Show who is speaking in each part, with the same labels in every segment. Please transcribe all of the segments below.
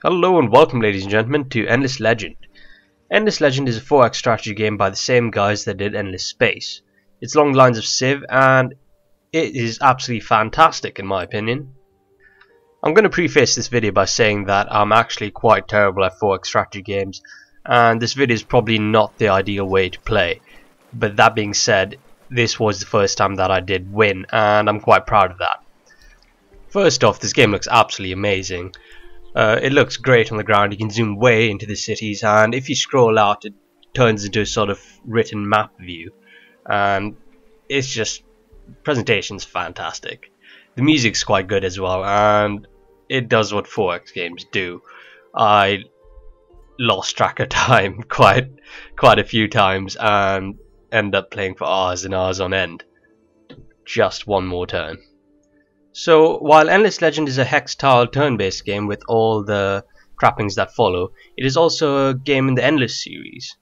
Speaker 1: Hello and welcome, ladies and gentlemen, to Endless Legend. Endless Legend is a 4X strategy game by the same guys that did Endless Space. It's along the lines of Civ, and it is absolutely fantastic in my opinion. I'm going to preface this video by saying that I'm actually quite terrible at 4X strategy games, and this video is probably not the ideal way to play. But that being said, this was the first time that I did win, and I'm quite proud of that. First off, this game looks absolutely amazing. It looks great on the ground. You can zoom way into the cities, and if you scroll out it turns into a sort of written map view, and it's just, presentation's fantastic. The music's quite good as well, and it does what 4X games do. I lost track of time quite a few times and end up playing for hours and hours on end. Just one more turn. So, while Endless Legend is a hex-tiled turn-based game with all the trappings that follow, it is also a game in the Endless series.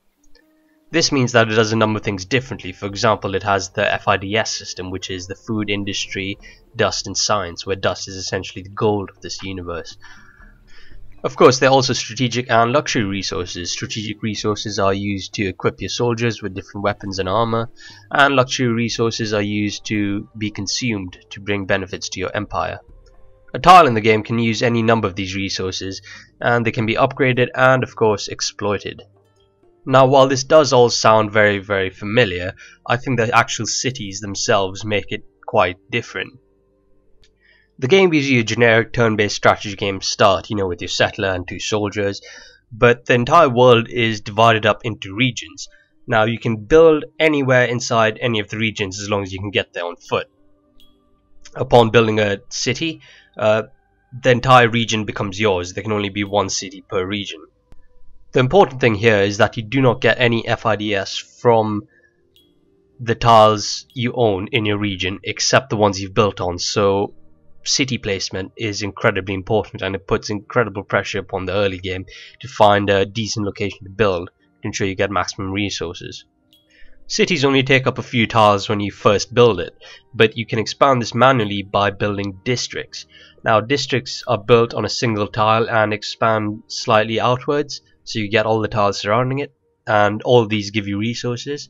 Speaker 1: This means that it does a number of things differently. For example, it has the FIDS system, which is the food industry, dust and science, where dust is essentially the gold of this universe. Of course, there are also strategic and luxury resources. Strategic resources are used to equip your soldiers with different weapons and armor, and luxury resources are used to be consumed to bring benefits to your empire. A tile in the game can use any number of these resources, and they can be upgraded and of course exploited. Now, while this does all sound very familiar, I think the actual cities themselves make it quite different. The game gives you a generic turn-based strategy game start, with your settler and 2 soldiers, but the entire world is divided up into regions. Now, you can build anywhere inside any of the regions as long as you can get there on foot. Upon building a city, the entire region becomes yours. There can only be 1 city per region. The important thing here is that you do not get any FIDS from the tiles you own in your region except the ones you've built on, so city placement is incredibly important, and it puts incredible pressure upon the early game to find a decent location to build to ensure you get maximum resources. Cities only take up a few tiles when you first build it, but you can expand this manually by building districts. Now, districts are built on a single tile and expand slightly outwards, so you get all the tiles surrounding it, and all of these give you resources.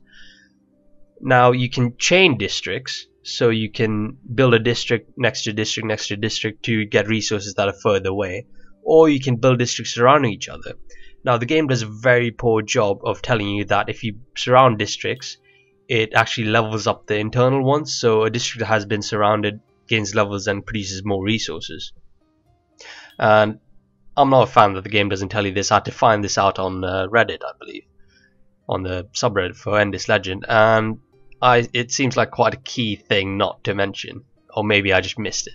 Speaker 1: Now, you can chain districts, so you can build a district next to district next to district to get resources that are further away, or you can build districts surrounding each other. Now, the game does a very poor job of telling you that if you surround districts, it actually levels up the internal ones, so a district that has been surrounded gains levels and produces more resources. And I'm not a fan that the game doesn't tell you this. I had to find this out on Reddit, I believe, on the subreddit for Endless Legend, and it seems like quite a key thing not to mention, or maybe I just missed it.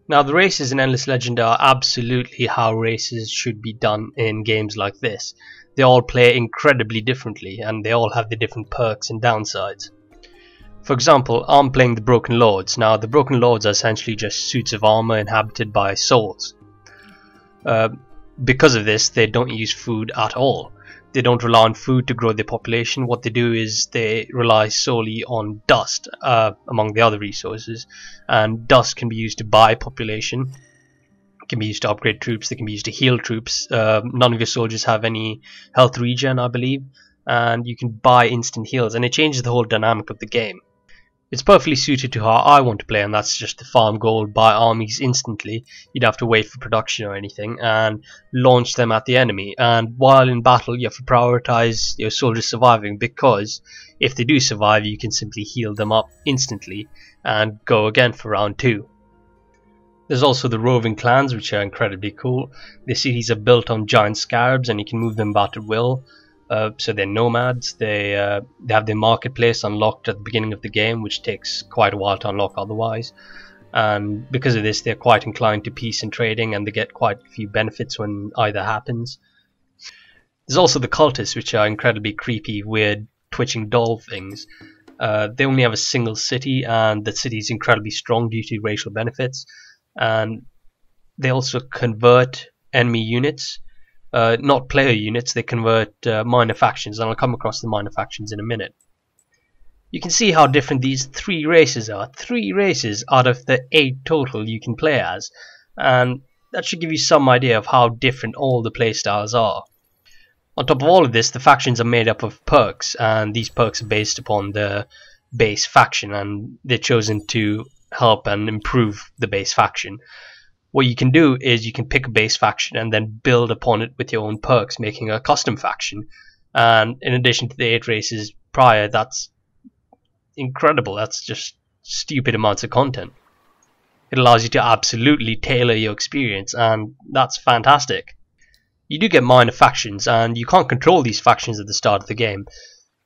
Speaker 1: Now, the races in Endless Legend are absolutely how races should be done in games like this. They all play incredibly differently, and they all have the different perks and downsides. For example, I'm playing the Broken Lords. Now, the Broken Lords are essentially just suits of armor inhabited by souls. Because of this, they don't use food at all. They don't rely on food to grow their population. What they do is they rely solely on dust among the other resources, and dust can be used to buy population, can be used to upgrade troops, they can be used to heal troops. None of your soldiers have any health regen, I believe, and you can buy instant heals, and it changes the whole dynamic of the game. It's perfectly suited to how I want to play, and that's just to farm gold, buy armies instantly. You'd have to wait for production or anything, and launch them at the enemy. And while in battle, you have to prioritize your soldiers surviving, because if they do survive, you can simply heal them up instantly and go again for round 2. There's also the roving clans, which are incredibly cool. The cities are built on giant scarabs, and you can move them about at will. So they're nomads. They have their marketplace unlocked at the beginning of the game, which takes quite a while to unlock otherwise. And because of this, they're quite inclined to peace and trading, and they get quite a few benefits when either happens. There's also the cultists, which are incredibly creepy, weird, twitching doll things. They only have a single city, and the city is incredibly strong due to racial benefits. And they also convert enemy units. Not player units, they convert minor factions, and I'll come across the minor factions in a minute. You can see how different these 3 races are. 3 races out of the 8 total you can play as, and that should give you some idea of how different all the playstyles are. On top of all of this, the factions are made up of perks, and these perks are based upon the base faction, and they're chosen to help and improve the base faction. What you can do is you can pick a base faction and then build upon it with your own perks, making a custom faction. And in addition to the 8 races prior, that's incredible. That's just stupid amounts of content. It allows you to absolutely tailor your experience, and that's fantastic. You do get minor factions, and you can't control these factions at the start of the game.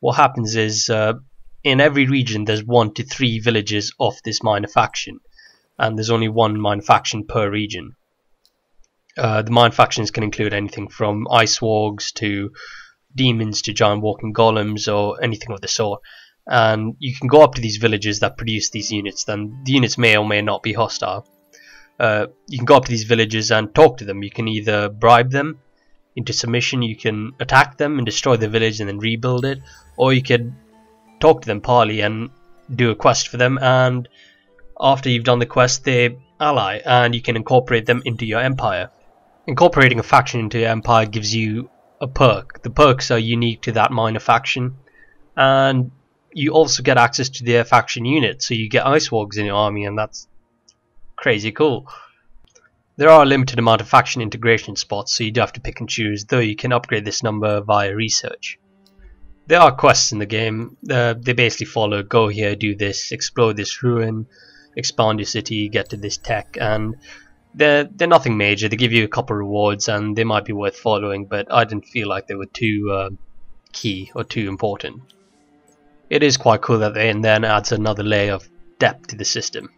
Speaker 1: What happens is, in every region there's 1 to 3 villages of this minor faction, and there's only 1 minor faction per region. The minor factions can include anything from ice wargs to demons to giant walking golems or anything of the sort. And you can go up to these villages that produce these units. Then the units may or may not be hostile. You can go up to these villages and talk to them. You can either bribe them into submission, you can attack them and destroy the village and then rebuild it, or you could talk to them parley and do a quest for them, and after you've done the quest they ally and you can incorporate them into your empire. Incorporating a faction into your empire gives you a perk. The perks are unique to that minor faction, and you also get access to their faction unit, so you get ice wargs in your army, and that's crazy cool. There are a limited amount of faction integration spots, so you do have to pick and choose, though you can upgrade this number via research. There are quests in the game. They basically follow go here, do this, explore this ruin, expand your city, get to this tech, and they're nothing major. They give you a couple rewards and they might be worth following, but I didn't feel like they were too key or too important. It is quite cool that they then adds another layer of depth to the system.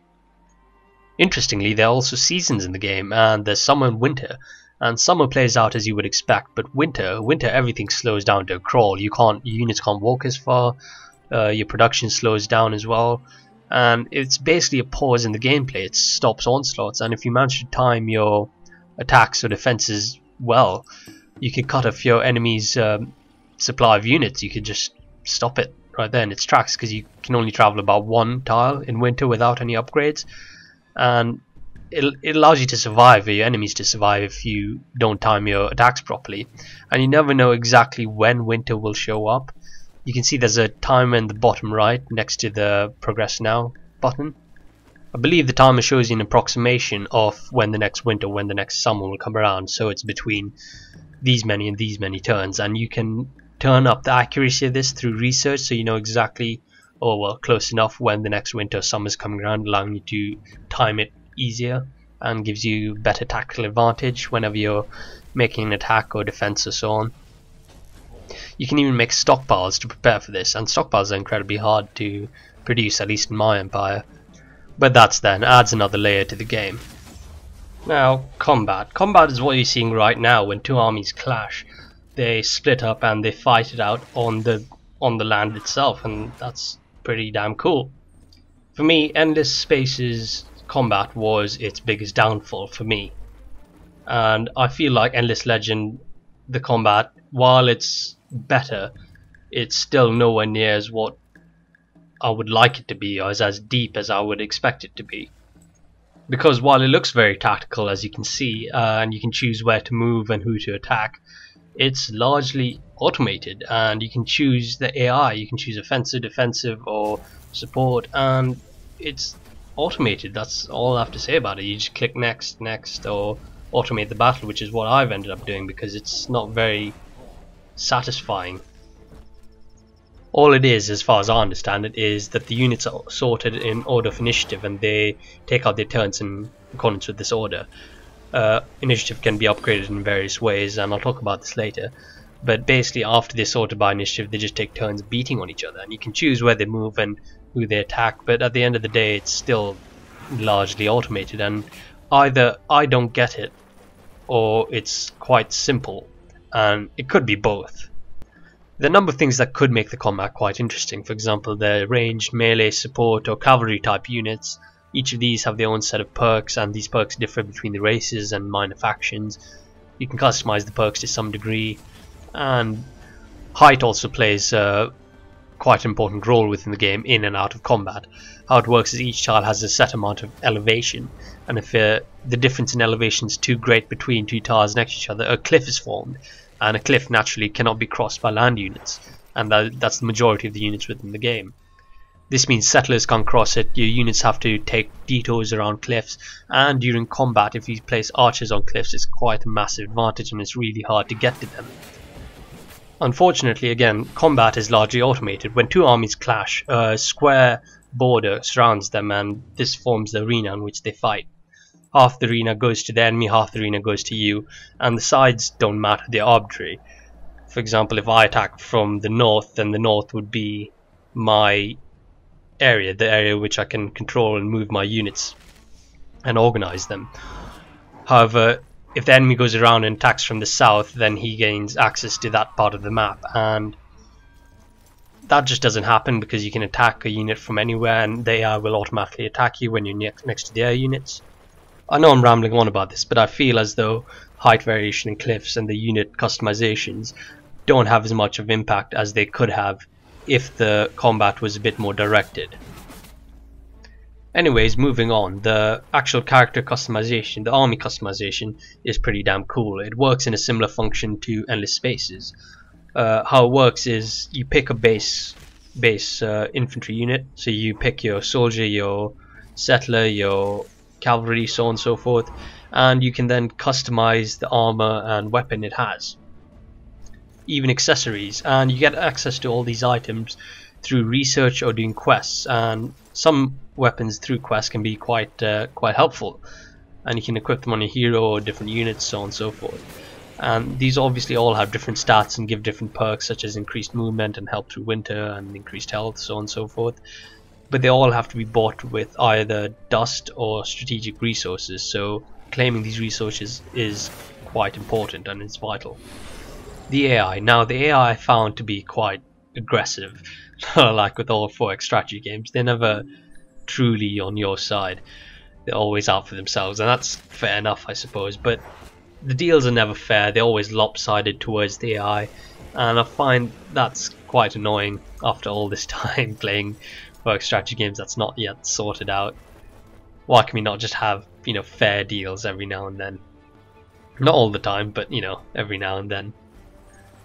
Speaker 1: Interestingly, there are also seasons in the game, and there's summer and winter, and summer plays out as you would expect, but winter everything slows down to a crawl. Your units can't walk as far, your production slows down as well, and it's basically a pause in the gameplay. It stops onslaughts, and if you manage to time your attacks or defenses well, you can cut off your enemy's supply of units. You could just stop it right there in its tracks, because you can only travel about 1 tile in winter without any upgrades, and it allows you to survive, or your enemies to survive, if you don't time your attacks properly. And you never know exactly when winter will show up. You can see there's a timer in the bottom right next to the progress now button. I believe the timer shows you an approximation of when the next winter, when the next summer will come around, so it's between these many and these many turns, and you can turn up the accuracy of this through research, so you know exactly, or well, close enough, when the next winter or summer is coming around, allowing you to time it easier and gives you better tactical advantage whenever you're making an attack or defense or so on. You can even make stockpiles to prepare for this, and stockpiles are incredibly hard to produce, at least in my empire, but that's then adds another layer to the game. Now, combat is what you're seeing right now. When 2 armies clash, they split up and they fight it out on the land itself, and that's pretty damn cool. For me, Endless Space's combat was its biggest downfall for me, and I feel like Endless Legend, the combat, while it's better, it's still nowhere near as what I would like it to be, or as deep as I would expect it to be. Because while it looks very tactical, as you can see, and you can choose where to move and who to attack, it's largely automated, and you can choose the AI. You can choose offensive, defensive, or support, and it's automated. That's all I have to say about it. You just click next, next, or automate the battle, which is what I've ended up doing, because it's not very satisfying. All it is, as far as I understand it, is that the units are sorted in order of initiative, and they take out their turns in accordance with this order. Initiative can be upgraded in various ways, and I'll talk about this later, but basically after they're sorted by initiative, they just take turns beating on each other, and you can choose where they move and who they attack, but at the end of the day it's still largely automated, and either I don't get it or it's quite simple, and it could be both. There are a number of things that could make the combat quite interesting. For example, the ranged, melee, support, or cavalry type units. Each of these have their own set of perks, and these perks differ between the races and minor factions. You can customize the perks to some degree, and height also plays a quite an important role within the game in and out of combat. How it works is each tile has a set amount of elevation, and if the difference in elevation is too great between two tiles next to each other, a cliff is formed, and a cliff naturally cannot be crossed by land units, and that's the majority of the units within the game. This means settlers can't cross it, your units have to take detours around cliffs, and during combat if you place archers on cliffs it's quite a massive advantage and it's really hard to get to them. Unfortunately, again, combat is largely automated. When two armies clash, a square border surrounds them and this forms the arena in which they fight. Half the arena goes to the enemy, half the arena goes to you, and the sides don't matter, they're arbitrary. For example, if I attack from the north, then the north would be my area, the area which I can control and move my units and organize them. However, if the enemy goes around and attacks from the south, then he gains access to that part of the map, and that just doesn't happen because you can attack a unit from anywhere and the AI will automatically attack you when you're next to their units. I know I'm rambling on about this, but I feel as though height variation in cliffs and the unit customizations don't have as much of impact as they could have if the combat was a bit more directed. Anyways, moving on, the actual character customization, the army customization, is pretty damn cool. It works in a similar function to Endless Spaces. How it works is you pick a base infantry unit, so you pick your soldier, your settler, your cavalry, so on and so forth, and you can then customize the armor and weapon it has, even accessories, and you get access to all these items through research or doing quests, and some weapons through quests can be quite helpful, and you can equip them on a hero or different units, so on and so forth. And these obviously all have different stats and give different perks, such as increased movement and help through winter and increased health, so on and so forth, but they all have to be bought with either dust or strategic resources, so claiming these resources is quite important and it's vital. The AI. Now the AI I found to be quite aggressive. Like with all 4X strategy games, they're never truly on your side. They're always out for themselves, and that's fair enough, I suppose, but the deals are never fair. They're always lopsided towards the AI, and I find that's quite annoying after all this time playing 4X strategy games that's not yet sorted out. Why can we not just have, fair deals every now and then? Not all the time, but every now and then.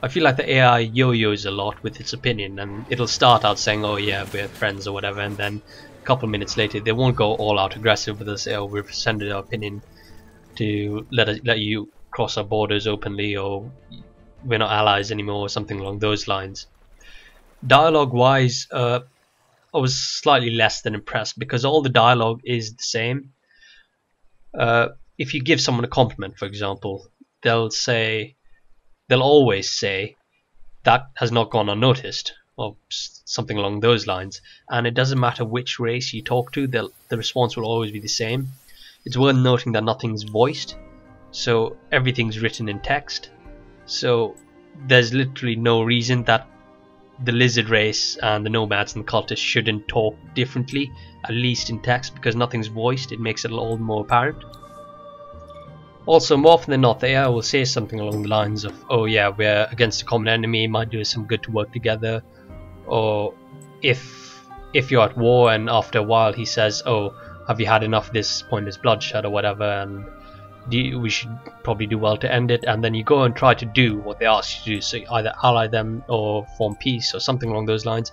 Speaker 1: I feel like the AI yo-yos a lot with its opinion, and it'll start out saying, oh yeah, we're friends or whatever, and then a couple of minutes later they won't go all out aggressive, but they'll say, oh, we've sent our opinion to let you cross our borders openly, or we're not allies anymore, or something along those lines. Dialogue wise, I was slightly less than impressed because all the dialogue is the same. If you give someone a compliment, for example, they'll always say that has not gone unnoticed, or something along those lines, and it doesn't matter which race you talk to, the response will always be the same. It's worth noting that nothing's voiced, so everything's written in text, so there's literally no reason that the lizard race and the nomads and the cultists shouldn't talk differently, at least in text, because nothing's voiced. It makes it all more apparent. Also, more often than not, the AI will say something along the lines of, oh yeah, we're against a common enemy, it might do us some good to work together, or if you're at war and after a while he says, oh, have you had enough of this pointless bloodshed or whatever, and we should probably do well to end it, and then you go and try to do what they ask you to do, so you either ally them or form peace or something along those lines,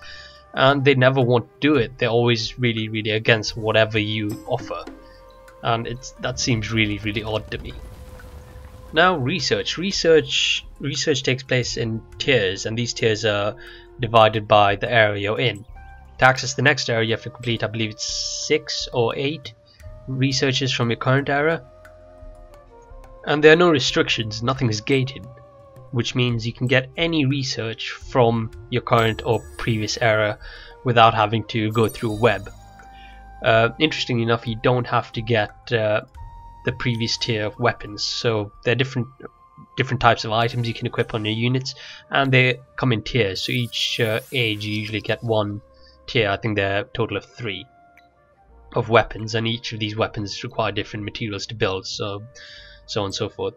Speaker 1: and they never want to do it. They're always really, really against whatever you offer, and that seems really, really odd to me. Now research takes place in tiers, and these tiers are divided by the area you're in. To access the next area you have to complete, I believe it's 6 or 8 researches from your current era, and there are no restrictions, nothing is gated, which means you can get any research from your current or previous era without having to go through a web. Interestingly enough, you don't have to get the previous tier of weapons, so there are different types of items you can equip on your units, and they come in tiers, so each age you usually get one tier. I think there are a total of 3 of weapons, and each of these weapons require different materials to build, so on and so forth.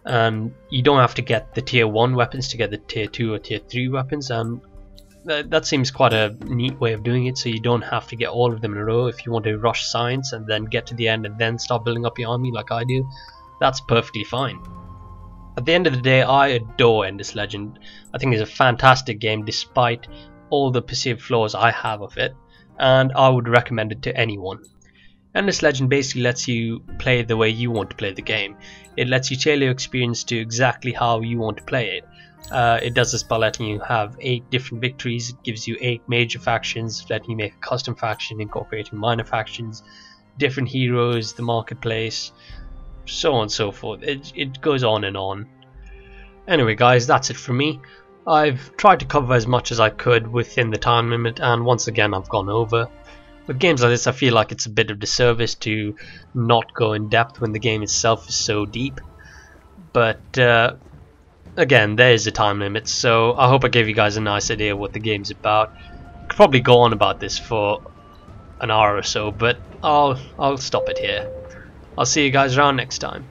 Speaker 1: And you don't have to get the tier 1 weapons to get the tier 2 or tier 3 weapons, and that seems quite a neat way of doing it, so you don't have to get all of them in a row. If you want to rush science and then get to the end and then start building up your army like I do, that's perfectly fine. At the end of the day, I adore Endless Legend. I think it's a fantastic game despite all the perceived flaws I have of it, and I would recommend it to anyone. Endless Legend basically lets you play the way you want to play the game. It lets you tailor your experience to exactly how you want to play it. It does this by letting you have 8 different victories. It gives you 8 major factions, letting you make a custom faction, incorporating minor factions, different heroes, the marketplace, so on and so forth. It goes on and on. Anyway guys, that's it from me. I've tried to cover as much as I could within the time limit, and once again I've gone over. With games like this, I feel like it's a bit of disservice to not go in depth when the game itself is so deep. But again, there is a time limit, so I hope I gave you guys a nice idea of what the game's about. I could probably go on about this for an hour or so, but I'll stop it here. I'll see you guys around next time.